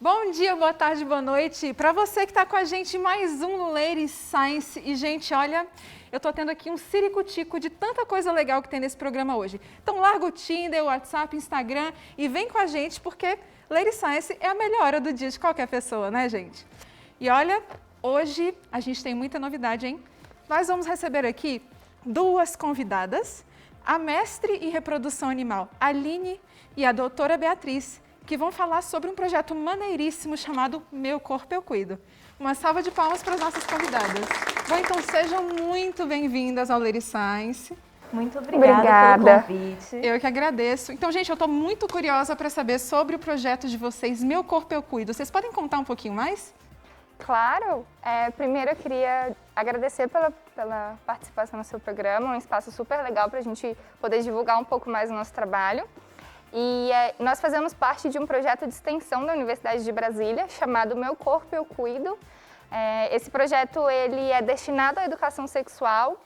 Bom dia, boa tarde, boa noite. Para você que está com a gente, mais um no Lady Science. E, gente, olha, eu estou tendo aqui um ciricutico de tanta coisa legal que tem nesse programa hoje. Então, larga o Tinder, o WhatsApp, Instagram e vem com a gente, porque Lady Science é a melhor hora do dia de qualquer pessoa, né, gente? E olha, hoje a gente tem muita novidade, hein? Nós vamos receber aqui duas convidadas, a mestre em reprodução animal, Aline, e a doutora Beatriz, que vão falar sobre um projeto maneiríssimo chamado Meu Corpo Eu Cuido. Uma salva de palmas para as nossas convidadas. Bom, então sejam muito bem-vindas ao Lady Science. Muito obrigada pelo convite. Eu que agradeço. Então, gente, eu estou muito curiosa para saber sobre o projeto de vocês, Meu Corpo Eu Cuido. Vocês podem contar um pouquinho mais? Claro. Primeiro eu queria agradecer pela participação no seu programa, um espaço super legal para a gente poder divulgar um pouco mais o nosso trabalho. E nós fazemos parte de um projeto de extensão da Universidade de Brasília, chamado Meu Corpo Eu Cuido. Esse projeto ele é destinado à educação sexual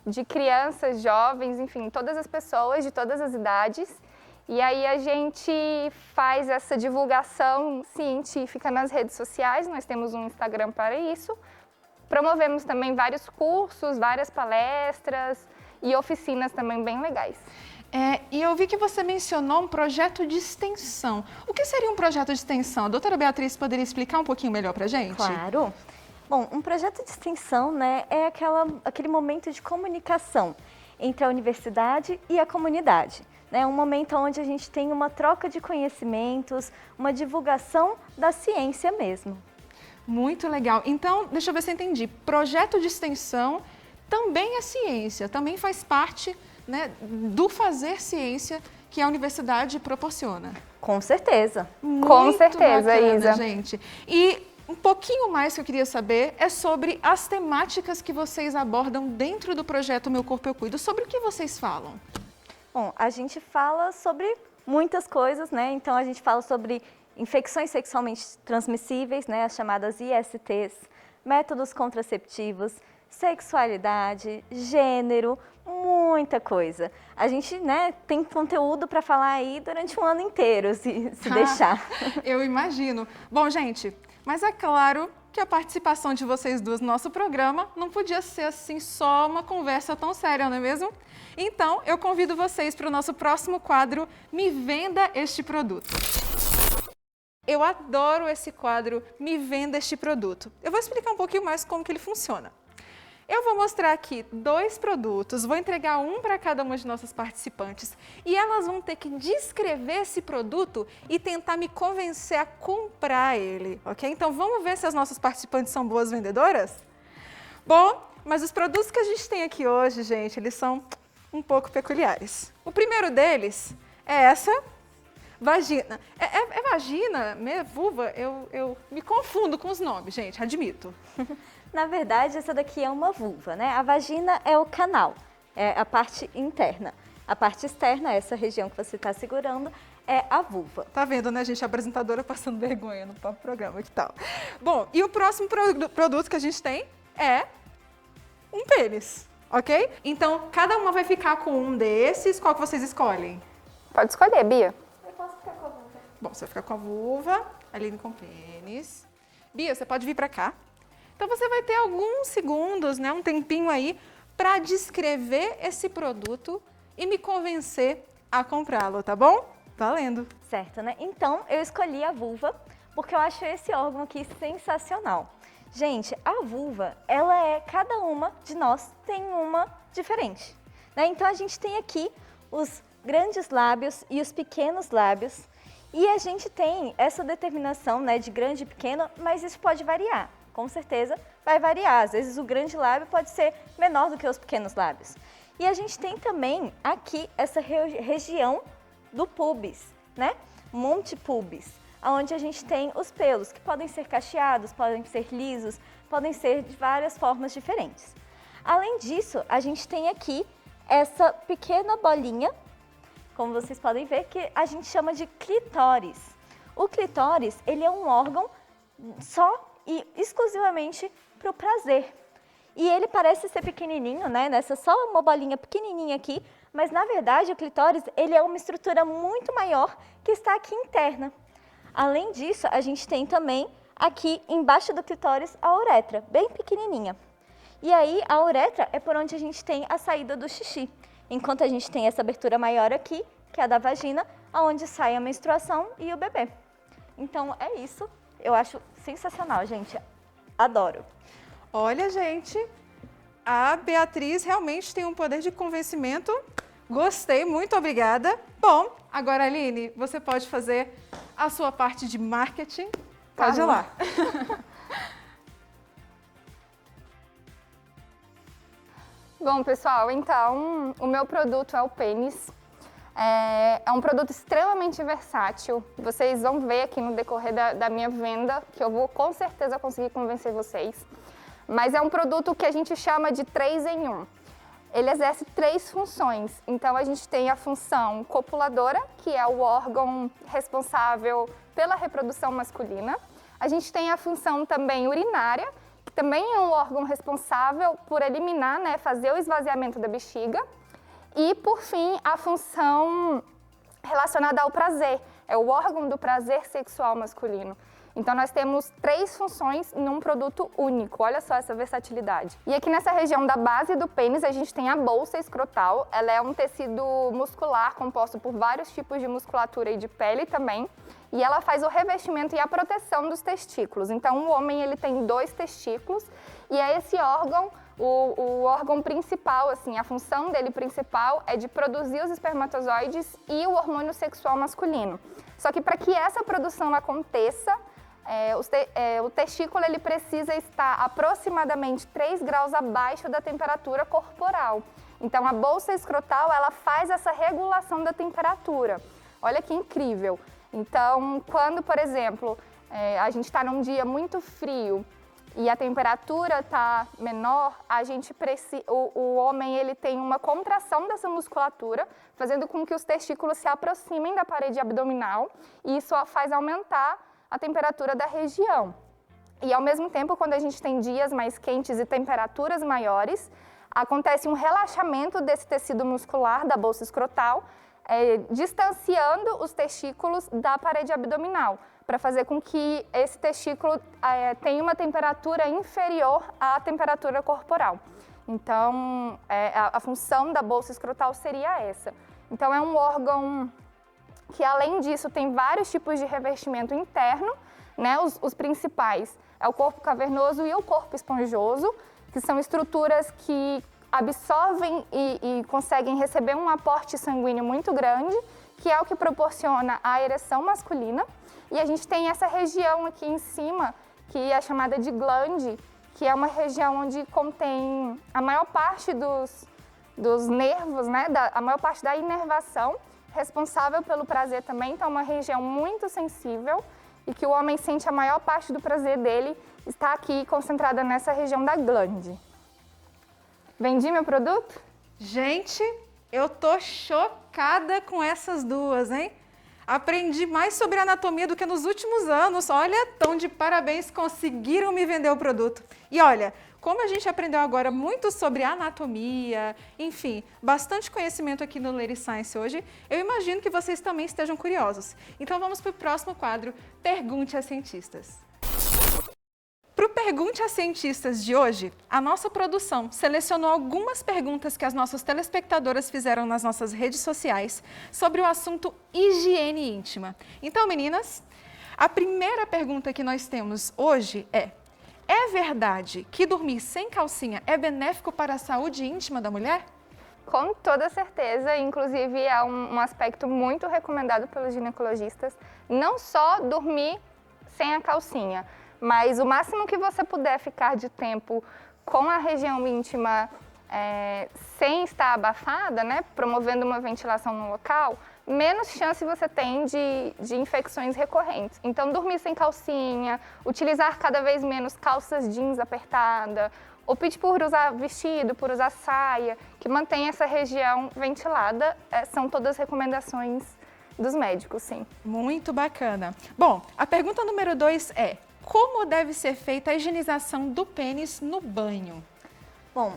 de crianças, jovens, enfim, todas as pessoas de todas as idades. E aí a gente faz essa divulgação científica nas redes sociais, nós temos um Instagram para isso. Promovemos também vários cursos, várias palestras e oficinas também bem legais. E eu vi que você mencionou um projeto de extensão. O que seria um projeto de extensão? A doutora Beatriz poderia explicar um pouquinho melhor para a gente? Claro. Bom, um projeto de extensão, né, é aquele momento de comunicação entre a universidade e a comunidade. Né? Um momento onde a gente tem uma troca de conhecimentos, uma divulgação da ciência mesmo. Muito legal. Então, deixa eu ver se eu entendi. Projeto de extensão também é ciência, também faz parte, né, do fazer ciência que a universidade proporciona. Com certeza. Com certeza, bacana, Isa. Gente. E um pouquinho mais que eu queria saber é sobre as temáticas que vocês abordam dentro do projeto Meu Corpo Eu Cuido. Sobre o que vocês falam? Bom, a gente fala sobre muitas coisas, né? Então a gente fala sobre infecções sexualmente transmissíveis, né, as chamadas ISTs, métodos contraceptivos, sexualidade, gênero, muita coisa. A gente, né, tem conteúdo para falar aí durante um ano inteiro, se deixar. Eu imagino. Bom, gente, mas é claro que a participação de vocês duas no nosso programa não podia ser assim só uma conversa tão séria, não é mesmo? Então, eu convido vocês para o nosso próximo quadro, Me Venda Este Produto. Eu adoro esse quadro, Me Venda Este Produto. Eu vou explicar um pouquinho mais como que ele funciona. Eu vou mostrar aqui 2 produtos, vou entregar um para cada uma de nossas participantes e elas vão ter que descrever esse produto e tentar me convencer a comprar ele, ok? Então vamos ver se as nossas participantes são boas vendedoras? Bom, mas os produtos que a gente tem aqui hoje, gente, eles são um pouco peculiares. O primeiro deles é essa vagina. É vagina? Vulva? Eu me confundo com os nomes, gente, admito. Na verdade, essa daqui é uma vulva, né? A vagina é o canal, é a parte interna. A parte externa, essa região que você está segurando, é a vulva. Tá vendo, né, gente? A apresentadora passando vergonha no próprio programa, que tal? Bom, e o próximo produto que a gente tem é um pênis, ok? Então, cada uma vai ficar com um desses. Qual que vocês escolhem? Pode escolher, Bia. Eu posso ficar com a vulva. Bom, você vai ficar com a vulva, Aline com o pênis. Bia, você pode vir pra cá. Então, você vai ter alguns segundos, né, um tempinho aí, para descrever esse produto e me convencer a comprá-lo, tá bom? Valendo! Certo, né? Então, eu escolhi a vulva porque eu acho esse órgão aqui sensacional. Gente, a vulva, cada uma de nós tem uma diferente, né? Então, a gente tem aqui os grandes lábios e os pequenos lábios e a gente tem essa determinação, né, de grande e pequeno, mas isso pode variar. Com certeza vai variar, às vezes o grande lábio pode ser menor do que os pequenos lábios. E a gente tem também aqui essa região do pubis, né? Monte pubis, onde a gente tem os pelos, que podem ser cacheados, podem ser lisos, podem ser de várias formas diferentes. Além disso, a gente tem aqui essa pequena bolinha, como vocês podem ver, que a gente chama de clitóris. O clitóris, ele é um órgão só e exclusivamente para o prazer. E ele parece ser pequenininho, né? Nessa só uma bolinha pequenininha aqui, mas na verdade o clitóris ele é uma estrutura muito maior que está aqui interna. Além disso, a gente tem também aqui embaixo do clitóris a uretra, bem pequenininha. E aí a uretra é por onde a gente tem a saída do xixi, enquanto a gente tem essa abertura maior aqui, que é a da vagina, onde sai a menstruação e o bebê. Então é isso, eu acho sensacional, gente, adoro. Olha, gente, a Beatriz realmente tem um poder de convencimento. Gostei, muito obrigada. Bom, agora, Aline, você pode fazer a sua parte de marketing. Pode ir lá. Bom, pessoal, então, o meu produto é o pênis. É um produto extremamente versátil. Vocês vão ver aqui no decorrer da minha venda, que eu vou com certeza conseguir convencer vocês. Mas é um produto que a gente chama de 3 em 1. Ele exerce 3 funções. Então, a gente tem a função copuladora, que é o órgão responsável pela reprodução masculina. A gente tem a função também urinária, que também é um órgão responsável por eliminar, né, fazer o esvaziamento da bexiga. E, por fim, a função relacionada ao prazer, é o órgão do prazer sexual masculino. Então, nós temos 3 funções em um produto único. Olha só essa versatilidade. E aqui nessa região da base do pênis, a gente tem a bolsa escrotal. Ela é um tecido muscular composto por vários tipos de musculatura e de pele também. E ela faz o revestimento e a proteção dos testículos. Então, o homem ele tem 2 testículos e é esse órgão, o órgão principal, assim, a função dele principal é de produzir os espermatozoides e o hormônio sexual masculino. Só que para que essa produção aconteça, o testículo ele precisa estar aproximadamente 3 graus abaixo da temperatura corporal. Então, a bolsa escrotal ela faz essa regulação da temperatura. Olha que incrível! Então, quando, por exemplo, a gente está num dia muito frio e a temperatura está menor, o homem ele tem uma contração dessa musculatura, fazendo com que os testículos se aproximem da parede abdominal e isso faz aumentar a temperatura da região. E ao mesmo tempo, quando a gente tem dias mais quentes e temperaturas maiores, acontece um relaxamento desse tecido muscular da bolsa escrotal, distanciando os testículos da parede abdominal, para fazer com que esse testículo tenha uma temperatura inferior à temperatura corporal. Então, a função da bolsa escrotal seria essa. Então, é um órgão que, além disso, tem vários tipos de revestimento interno, né? Os principais é o corpo cavernoso e o corpo esponjoso, que são estruturas que absorvem e conseguem receber um aporte sanguíneo muito grande, que é o que proporciona a ereção masculina. E a gente tem essa região aqui em cima, que é chamada de glande, que é uma região onde contém a maior parte dos nervos, né? A maior parte da inervação, responsável pelo prazer também. Então, é uma região muito sensível e que o homem sente a maior parte do prazer dele está aqui concentrada nessa região da glande. Vendi meu produto? Gente, eu tô chocada com essas duas, hein? Aprendi mais sobre anatomia do que nos últimos anos. Olha, tão de parabéns, conseguiram me vender o produto. E olha, como a gente aprendeu agora muito sobre anatomia, enfim, bastante conhecimento aqui no Lady Science hoje, eu imagino que vocês também estejam curiosos. Então vamos para o próximo quadro, Pergunte a Cientistas. Para o Pergunte a Cientistas de hoje, a nossa produção selecionou algumas perguntas que as nossas telespectadoras fizeram nas nossas redes sociais sobre o assunto higiene íntima. Então, meninas, a primeira pergunta que nós temos hoje é verdade que dormir sem calcinha é benéfico para a saúde íntima da mulher? Com toda certeza, inclusive é um aspecto muito recomendado pelos ginecologistas, não só dormir sem a calcinha, mas o máximo que você puder ficar de tempo com a região íntima sem estar abafada, né, promovendo uma ventilação no local, menos chance você tem de infecções recorrentes. Então, dormir sem calcinha, utilizar cada vez menos calças jeans apertada, opte por usar vestido, por usar saia, que mantém essa região ventilada, são todas recomendações dos médicos, sim. Muito bacana. Bom, a pergunta número 2 é: como deve ser feita a higienização do pênis no banho? Bom,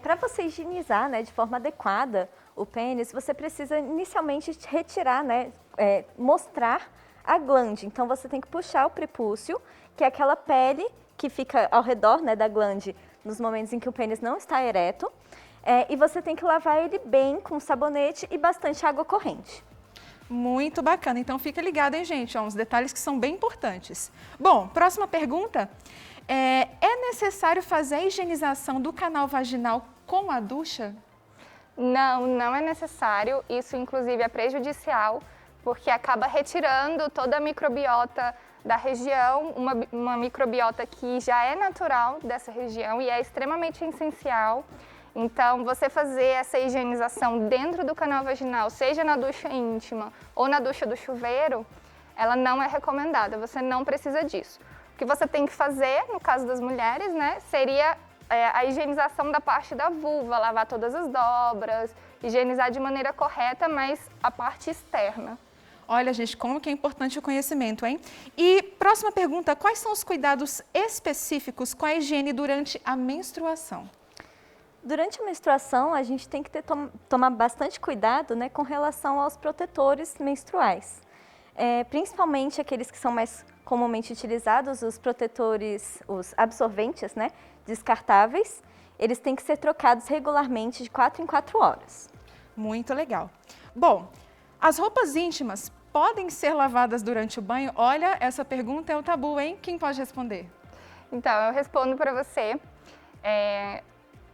para você higienizar, né, de forma adequada o pênis, você precisa inicialmente retirar, né, mostrar a glande. Então, você tem que puxar o prepúcio, que é aquela pele que fica ao redor, né, da glande nos momentos em que o pênis não está ereto. E você tem que lavar ele bem com sabonete e bastante água corrente. Muito bacana. Então, fica ligado, hein, gente? Uns detalhes que são bem importantes. Bom, próxima pergunta. É necessário fazer a higienização do canal vaginal com a ducha? Não, não é necessário. Isso, inclusive, é prejudicial, porque acaba retirando toda a microbiota da região, uma microbiota que já é natural dessa região e é extremamente essencial. Então, você fazer essa higienização dentro do canal vaginal, seja na ducha íntima ou na ducha do chuveiro, ela não é recomendada, você não precisa disso. O que você tem que fazer, no caso das mulheres, né, seria a higienização da parte da vulva, lavar todas as dobras, higienizar de maneira correta, mas a parte externa. Olha, gente, como que é importante o conhecimento, hein? E próxima pergunta, quais são os cuidados específicos com a higiene durante a menstruação? Durante a menstruação, a gente tem que tomar bastante cuidado, né, com relação aos protetores menstruais. Principalmente aqueles que são mais comumente utilizados, os protetores, os absorventes, né, descartáveis, eles têm que ser trocados regularmente de 4 em 4 horas. Muito legal. Bom, as roupas íntimas podem ser lavadas durante o banho? Olha, essa pergunta é um tabu, hein? Quem pode responder? Então, eu respondo para você.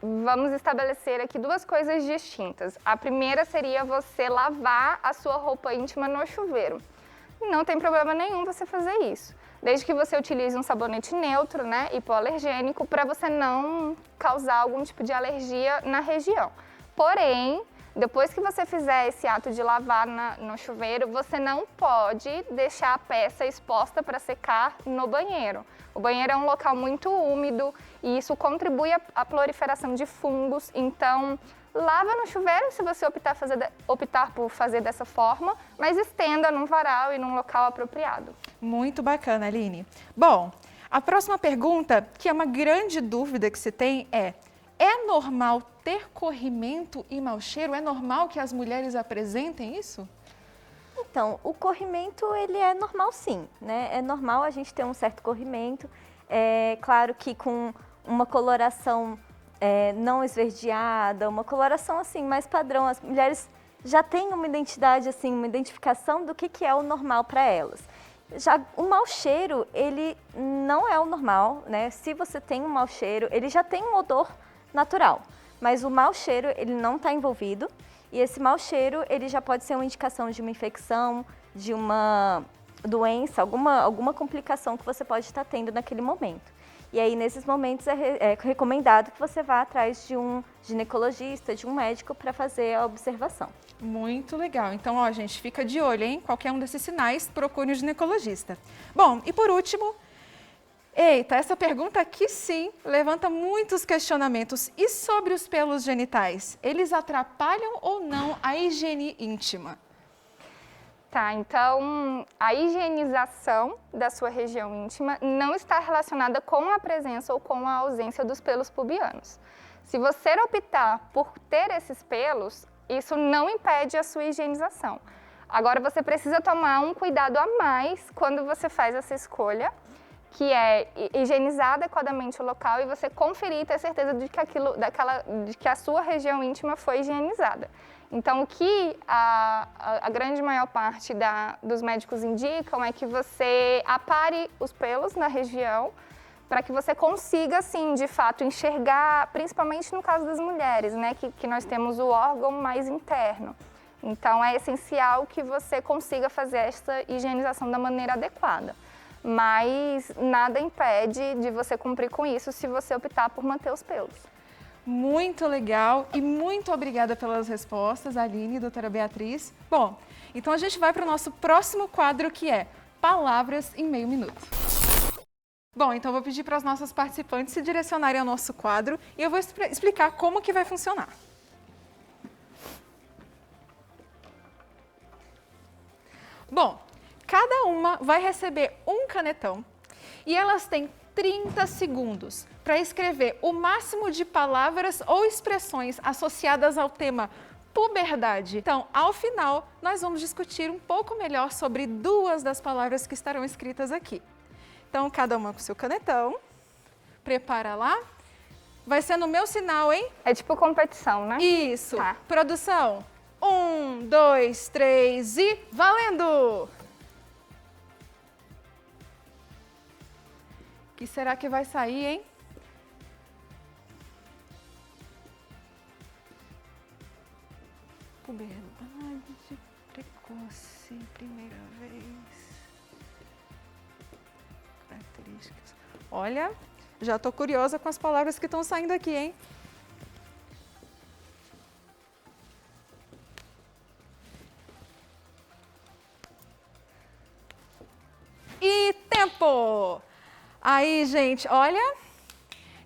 Vamos estabelecer aqui duas coisas distintas. A primeira seria você lavar a sua roupa íntima no chuveiro. Não tem problema nenhum você fazer isso, desde que você utilize um sabonete neutro, né, hipoalergênico, para você não causar algum tipo de alergia na região. Porém, depois que você fizer esse ato de lavar no chuveiro, você não pode deixar a peça exposta para secar no banheiro. O banheiro é um local muito úmido e isso contribui à proliferação de fungos. Então, lava no chuveiro se você optar por fazer dessa forma, mas estenda num varal e num local apropriado. Muito bacana, Aline. Bom, a próxima pergunta, que é uma grande dúvida que se tem, é normal ter corrimento e mau cheiro? É normal que as mulheres apresentem isso? Então, o corrimento, ele é normal sim, né? É normal a gente ter um certo corrimento. É claro que com uma coloração não esverdeada, uma coloração assim mais padrão, as mulheres já têm uma identidade, assim, uma identificação do que é o normal para elas. Já o mau cheiro, ele não é o normal, né? Se você tem um mau cheiro, ele já tem um odor natural, mas o mau cheiro, ele não está envolvido. E esse mau cheiro, ele já pode ser uma indicação de uma infecção, de uma doença, alguma complicação que você pode estar tendo naquele momento. E aí, nesses momentos, é recomendado que você vá atrás de um ginecologista, de um médico, para fazer a observação. Muito legal. Então, ó, gente, fica de olho, hein? Qualquer um desses sinais, procure um ginecologista. Bom, e por último, eita, essa pergunta aqui sim levanta muitos questionamentos. E sobre os pelos genitais? Eles atrapalham ou não a higiene íntima? Tá, então a higienização da sua região íntima não está relacionada com a presença ou com a ausência dos pelos pubianos. Se você optar por ter esses pelos, isso não impede a sua higienização. Agora você precisa tomar um cuidado a mais quando você faz essa escolha, que é higienizar adequadamente o local e você conferir e ter certeza de que a sua região íntima foi higienizada. Então, o que a grande maior parte dos médicos indicam é que você apare os pelos na região para que você consiga, assim, de fato, enxergar, principalmente no caso das mulheres, né, que nós temos o órgão mais interno. Então, é essencial que você consiga fazer essa higienização da maneira adequada. Mas nada impede de você cumprir com isso se você optar por manter os pelos. Muito legal e muito obrigada pelas respostas, Aline e doutora Beatriz. Bom, então a gente vai para o nosso próximo quadro, que é Palavras em Meio Minuto. Bom, então eu vou pedir para as nossas participantes se direcionarem ao nosso quadro e eu vou explicar como que vai funcionar. Bom, cada uma vai receber um canetão e elas têm 30 segundos para escrever o máximo de palavras ou expressões associadas ao tema puberdade. Então, ao final, nós vamos discutir um pouco melhor sobre duas das palavras que estarão escritas aqui. Então, cada uma com seu canetão. Prepara lá. Vai ser no meu sinal, hein? É tipo competição, né? Isso. Tá. Produção. 1, 2, 3 e valendo! O que será que vai sair, hein? Puberdade precoce, primeira vez. Características. Olha, já tô curiosa com as palavras que estão saindo aqui, hein? E tempo! Aí, gente, olha,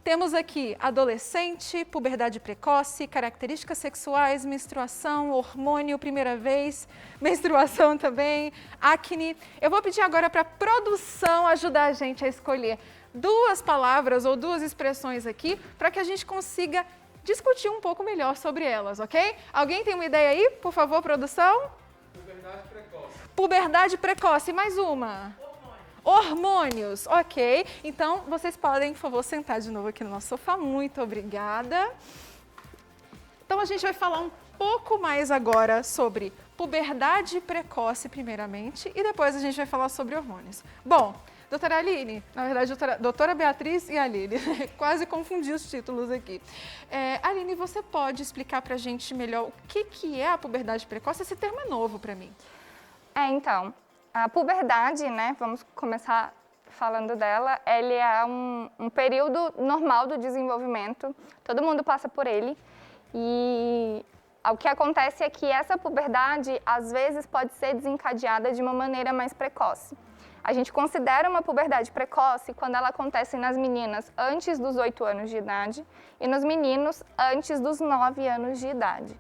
temos aqui adolescente, puberdade precoce, características sexuais, menstruação, hormônio, primeira vez, menstruação também, acne. Eu vou pedir agora para a produção ajudar a gente a escolher duas palavras ou duas expressões aqui para que a gente consiga discutir um pouco melhor sobre elas, ok? Alguém tem uma ideia aí? Por favor, produção? Puberdade precoce. Puberdade precoce, mais uma. Hormônios, ok. Então, vocês podem, por favor, sentar de novo aqui no nosso sofá. Muito obrigada. Então, a gente vai falar um pouco mais agora sobre puberdade precoce, primeiramente, e depois a gente vai falar sobre hormônios. Bom, doutora Aline, na verdade, doutora Beatriz e Aline, quase confundi os títulos aqui. Aline, você pode explicar pra gente melhor o que é a puberdade precoce? Esse termo é novo para mim. Então, a puberdade, né, vamos começar falando dela, ele é um período normal do desenvolvimento, todo mundo passa por ele, e o que acontece é que essa puberdade, às vezes, pode ser desencadeada de uma maneira mais precoce. A gente considera uma puberdade precoce quando ela acontece nas meninas antes dos 8 anos de idade e nos meninos antes dos 9 anos de idade.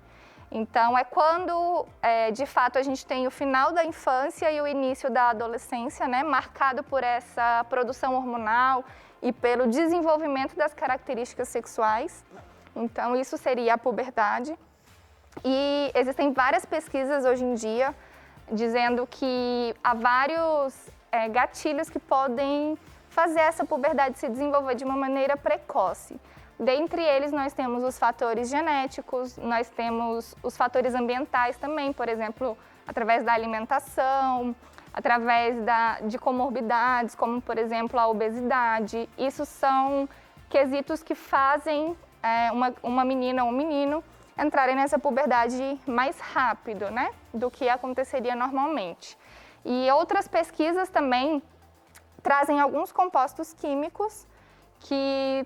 Então, é quando, de fato, a gente tem o final da infância e o início da adolescência, né, marcado por essa produção hormonal e pelo desenvolvimento das características sexuais. Então, isso seria a puberdade. E existem várias pesquisas hoje em dia dizendo que há vários gatilhos que podem fazer essa puberdade se desenvolver de uma maneira precoce. Dentre eles, nós temos os fatores genéticos, nós temos os fatores ambientais também, por exemplo, através da alimentação, através de comorbidades, como, por exemplo, a obesidade. Isso são quesitos que fazem uma menina ou um menino entrarem nessa puberdade mais rápido, né, do que aconteceria normalmente. E outras pesquisas trazem alguns compostos químicos que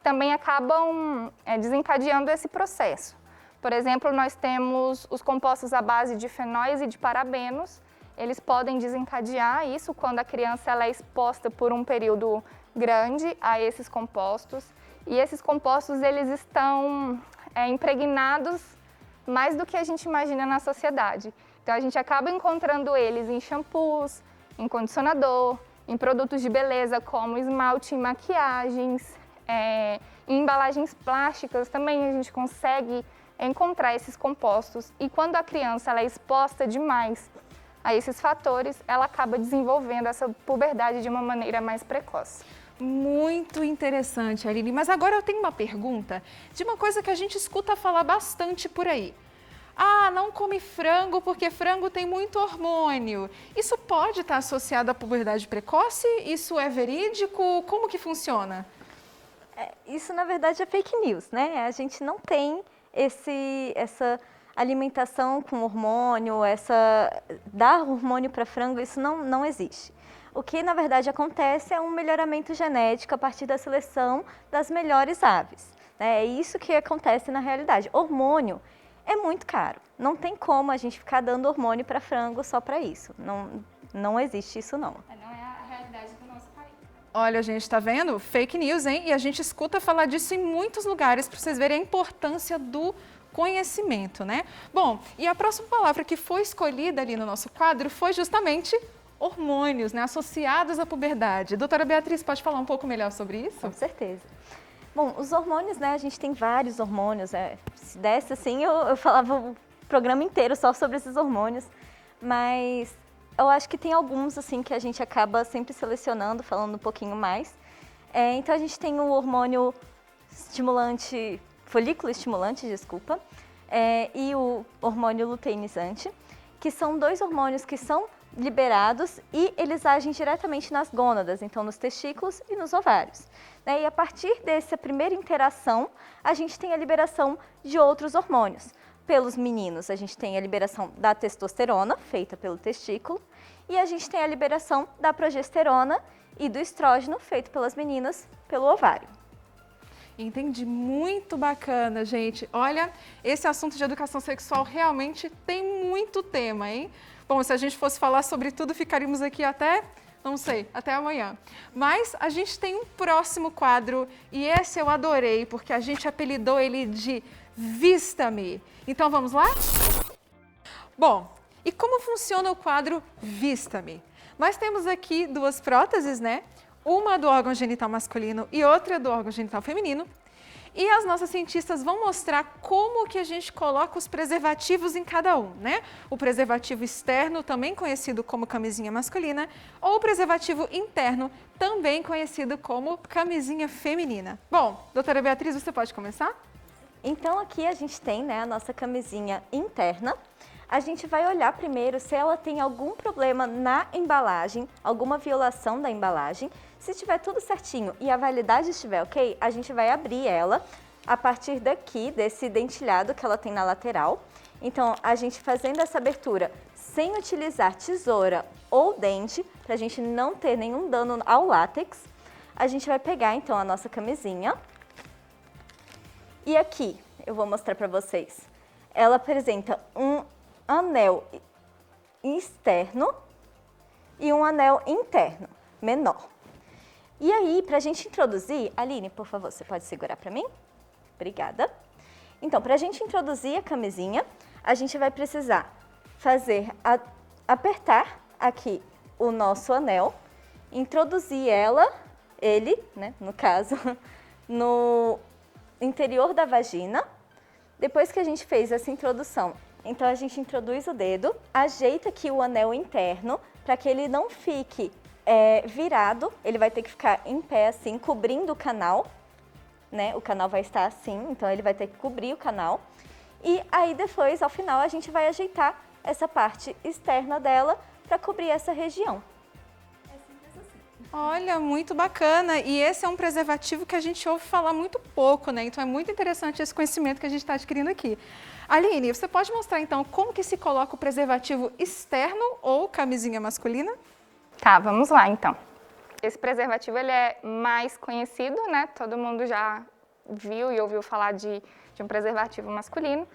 também acabam desencadeando esse processo. Por exemplo, nós temos os compostos à base de fenóis e de parabenos. Eles podem desencadear isso quando a criança ela é exposta por um período grande a esses compostos. E esses compostos eles estão impregnados mais do que a gente imagina na sociedade. Então, a gente acaba encontrando eles em shampoos, em condicionador, em produtos de beleza como esmalte e maquiagens, em embalagens plásticas também a gente consegue encontrar esses compostos. E quando a criança ela é exposta demais a esses fatores, ela acaba desenvolvendo essa puberdade de uma maneira mais precoce. Muito interessante, Aline. Mas agora eu tenho uma pergunta de uma coisa que a gente escuta falar bastante por aí. Ah, não come frango porque frango tem muito hormônio. Isso pode estar associado à puberdade precoce? Isso é verídico? Como que funciona? Isso, na verdade, é fake news, né? A gente não tem essa alimentação com hormônio, dar hormônio para frango, isso não existe. O que, na verdade, acontece é um melhoramento genético a partir da seleção das melhores aves. É isso que acontece na realidade. Hormônio é muito caro. Não tem como a gente ficar dando hormônio para frango só para isso. Não existe isso, não. Não é a realidade do nosso país. Olha, gente, tá vendo? Fake news, hein? E a gente escuta falar disso em muitos lugares para vocês verem a importância do conhecimento, né? Bom, e a próxima palavra que foi escolhida ali no nosso quadro foi justamente hormônios, né? Associados à puberdade. Doutora Beatriz, pode falar um pouco melhor sobre isso? Com certeza. Bom, os hormônios, né, a gente tem vários hormônios, se desse assim eu falava o programa inteiro só sobre esses hormônios, mas eu acho que tem alguns assim que a gente acaba sempre selecionando, falando um pouquinho mais. Então a gente tem o hormônio estimulante, folículo estimulante, desculpa, e o hormônio luteinizante, que são 2 hormônios que são liberados e eles agem diretamente nas gônadas, então nos testículos e nos ovários. E a partir dessa primeira interação, a gente tem a liberação de outros hormônios. Pelos meninos, a gente tem a liberação da testosterona, feita pelo testículo, e a gente tem a liberação da progesterona e do estrógeno, feito pelas meninas, pelo ovário. Entendi, muito bacana, gente. Olha, esse assunto de educação sexual realmente tem muito tema, hein? Bom, se a gente fosse falar sobre tudo, ficaríamos aqui até, não sei, até amanhã. Mas a gente tem um próximo quadro e esse eu adorei, porque a gente apelidou ele de Vista-me. Então vamos lá? Bom, e como funciona o quadro Vista-me? Nós temos aqui 2 próteses, né? Uma do órgão genital masculino e outra do órgão genital feminino. E as nossas cientistas vão mostrar como que a gente coloca os preservativos em cada um, né? O preservativo externo, também conhecido como camisinha masculina, ou o preservativo interno, também conhecido como camisinha feminina. Bom, doutora Beatriz, você pode começar? Então aqui a gente tem, né, a nossa camisinha interna. A gente vai olhar primeiro se ela tem algum problema na embalagem, alguma violação da embalagem. Se tiver tudo certinho e a validade estiver ok, a gente vai abrir ela a partir daqui, desse dentilhado que ela tem na lateral. Então, a gente fazendo essa abertura sem utilizar tesoura ou dente, para a gente não ter nenhum dano ao látex, a gente vai pegar então a nossa camisinha. E aqui, eu vou mostrar para vocês, ela apresenta um anel externo e um anel interno, menor. E aí, para a gente introduzir, Aline, por favor, você pode segurar para mim? Obrigada. Então, para a gente introduzir a camisinha, a gente vai precisar apertar aqui o nosso anel, introduzir ele, né, no caso, no interior da vagina. Depois que a gente fez essa introdução, então a gente introduz o dedo, ajeita aqui o anel interno para que ele não fique virado, ele vai ter que ficar em pé assim, cobrindo o canal, né? O canal vai estar assim, então ele vai ter que cobrir o canal. E aí depois, ao final, a gente vai ajeitar essa parte externa dela para cobrir essa região. Olha, muito bacana. E esse é um preservativo que a gente ouve falar muito pouco, né? Então é muito interessante esse conhecimento que a gente está adquirindo aqui. Aline, você pode mostrar então como que se coloca o preservativo externo ou camisinha masculina? Tá, vamos lá então. Esse preservativo ele é mais conhecido, né? Todo mundo já viu e ouviu falar de um preservativo masculino.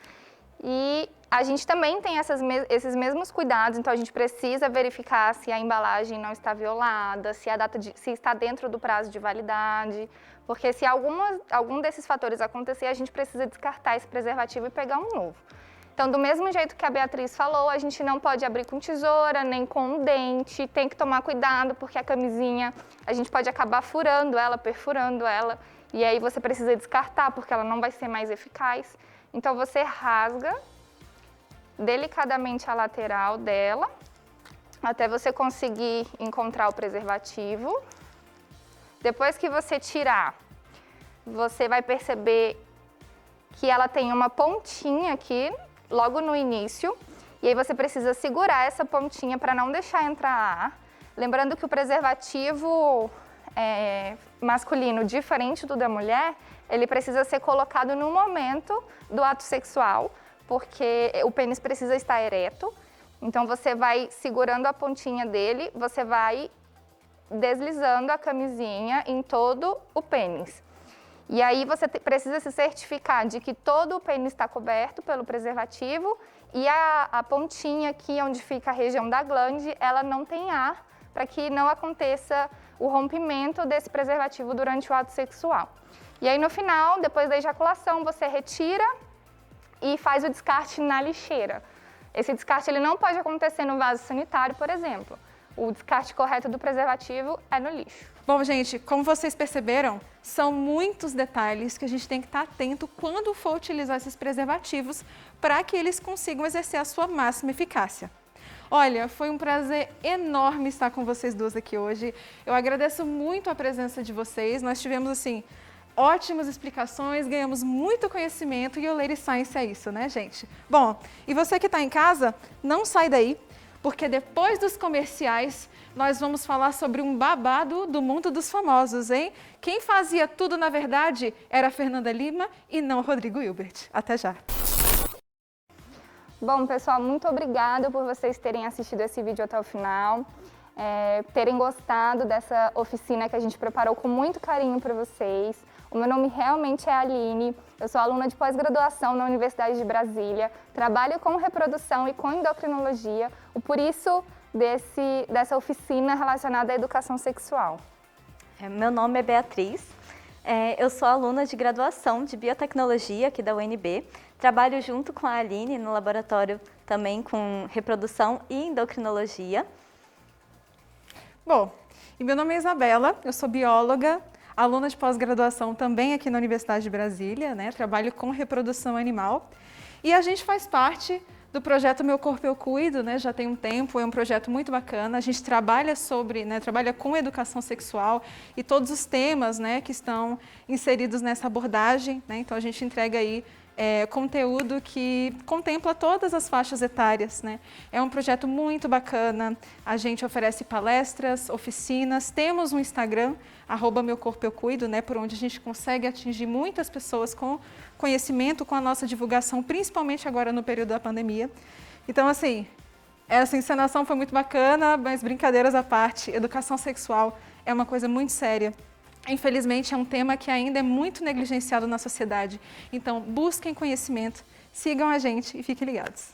E a gente também tem esses mesmos cuidados, então a gente precisa verificar se a embalagem não está violada, se está dentro do prazo de validade, porque se algum desses fatores acontecer, a gente precisa descartar esse preservativo e pegar um novo. Então, do mesmo jeito que a Beatriz falou, a gente não pode abrir com tesoura, nem com um dente, tem que tomar cuidado, porque a camisinha, a gente pode acabar furando ela, perfurando ela, e aí você precisa descartar, porque ela não vai ser mais eficaz. Então, você rasga delicadamente a lateral dela, até você conseguir encontrar o preservativo. Depois que você tirar, você vai perceber que ela tem uma pontinha aqui, logo no início, e aí você precisa segurar essa pontinha para não deixar entrar ar. Lembrando que o preservativo masculino, diferente do da mulher, ele precisa ser colocado no momento do ato sexual, porque o pênis precisa estar ereto. Então você vai segurando a pontinha dele, você vai deslizando a camisinha em todo o pênis. E aí você precisa se certificar de que todo o pênis está coberto pelo preservativo e a pontinha aqui, onde fica a região da glande, ela não tem ar, para que não aconteça o rompimento desse preservativo durante o ato sexual. E aí no final, depois da ejaculação, você retira e faz o descarte na lixeira. Esse descarte ele não pode acontecer no vaso sanitário, por exemplo, o descarte correto do preservativo é no lixo. Bom, gente, como vocês perceberam, são muitos detalhes que a gente tem que estar atento quando for utilizar esses preservativos para que eles consigam exercer a sua máxima eficácia. Olha, foi um prazer enorme estar com vocês duas aqui hoje. Eu agradeço muito a presença de vocês. Nós tivemos, assim, ótimas explicações, ganhamos muito conhecimento e o Lady Science é isso, né, gente? Bom, e você que está em casa, não sai daí, porque depois dos comerciais nós vamos falar sobre um babado do mundo dos famosos, hein? Quem fazia tudo, na verdade, era a Fernanda Lima e não Rodrigo Hilbert. Até já! Bom, pessoal, muito obrigada por vocês terem assistido esse vídeo até o final, terem gostado dessa oficina que a gente preparou com muito carinho para vocês. O meu nome realmente é Aline, eu sou aluna de pós-graduação na Universidade de Brasília, trabalho com reprodução e com endocrinologia, por isso dessa oficina relacionada à educação sexual. Meu nome é Beatriz, eu sou aluna de graduação de biotecnologia aqui da UNB, trabalho junto com a Aline no laboratório também com reprodução e endocrinologia. Bom, e meu nome é Isabela, eu sou bióloga, aluna de pós-graduação também aqui na Universidade de Brasília, né? Trabalho com reprodução animal e a gente faz parte do projeto Meu Corpo Eu Cuido, né? Já tem um tempo, é um projeto muito bacana. A gente trabalha trabalha com educação sexual e todos os temas, né, que estão inseridos nessa abordagem, né? Então a gente entrega aí conteúdo que contempla todas as faixas etárias, né? É um projeto muito bacana, a gente oferece palestras, oficinas, temos um Instagram, @meucorpoeucuido, né? Por onde a gente consegue atingir muitas pessoas com conhecimento, com a nossa divulgação, principalmente agora no período da pandemia. Então, assim, essa encenação foi muito bacana, mas brincadeiras à parte, educação sexual é uma coisa muito séria. Infelizmente, é um tema que ainda é muito negligenciado na sociedade. Então, busquem conhecimento, sigam a gente e fiquem ligados.